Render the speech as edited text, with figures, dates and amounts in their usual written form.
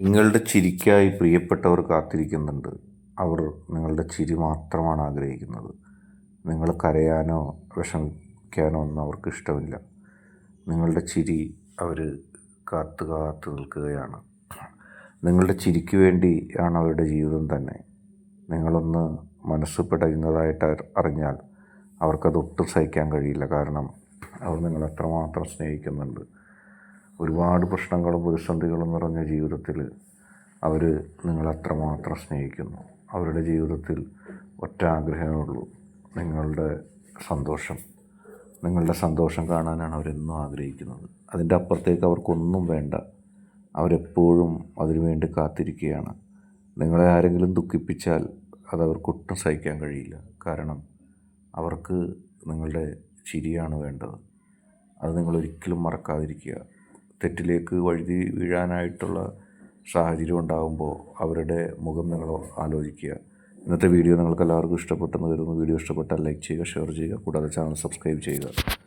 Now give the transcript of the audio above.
നിങ്ങളുടെ ചിരിക്കായി പ്രിയപ്പെട്ടവർ കാത്തിരിക്കുന്നുണ്ട്. അവർ നിങ്ങളുടെ ചിരി മാത്രമാണ് ആഗ്രഹിക്കുന്നത്. നിങ്ങൾ കരയാനോ വിഷമിക്കാനോ ഒന്നും അവർക്ക് ഇഷ്ടമില്ല. നിങ്ങളുടെ ചിരി അവർ കാത്തു കാത്തു നിൽക്കുകയാണ്. നിങ്ങളുടെ ചിരിക്ക് വേണ്ടിയാണ് അവരുടെ ജീവിതം തന്നെ. നിങ്ങളൊന്ന് മനസ്സ് പിടയുന്നതായിട്ട് അറിഞ്ഞാൽ അവർക്കതൊട്ടും സഹിക്കാൻ കഴിയില്ല. കാരണം അവർ നിങ്ങളെത്രമാത്രം സ്നേഹിക്കുന്നുണ്ട്. ഒരുപാട് പ്രശ്നങ്ങളും പ്രതിസന്ധികളും നിറഞ്ഞ ജീവിതത്തിൽ അവർ നിങ്ങളെത്രമാത്രം സ്നേഹിക്കുന്നു. അവരുടെ ജീവിതത്തിൽ ഒറ്റ ആഗ്രഹമേ ഉള്ളൂ, നിങ്ങളുടെ സന്തോഷം കാണാനാണ് അവരെന്നും ആഗ്രഹിക്കുന്നത്. അതിൻ്റെ അപ്പുറത്തേക്ക് അവർക്കൊന്നും വേണ്ട. അവരെപ്പോഴും അതിനുവേണ്ടി കാത്തിരിക്കുകയാണ്. നിങ്ങളെ ആരെങ്കിലും ദുഃഖിപ്പിച്ചാൽ അതവർക്കൊട്ടും സഹിക്കാൻ കഴിയില്ല. കാരണം അവർക്ക് നിങ്ങളുടെ ചിരിയാണ് വേണ്ടത്. അത് നിങ്ങളൊരിക്കലും മറക്കാതിരിക്കുക. തെറ്റിലേക്ക് വഴുതി വീഴാനായിട്ടുള്ള സാഹചര്യം ഉണ്ടാകുമ്പോൾ അവരുടെ മുഖം നിങ്ങൾ ആലോചിക്കുക. ഇന്നത്തെ വീഡിയോ നിങ്ങൾക്ക് എല്ലാവർക്കും ഇഷ്ടപ്പെട്ടെന്ന് കരുതുന്നു. വീഡിയോ ഇഷ്ടപ്പെട്ടാൽ ലൈക്ക് ചെയ്യുക, ഷെയർ ചെയ്യുക, കൂടാതെ ചാനൽ സബ്സ്ക്രൈബ് ചെയ്യുക.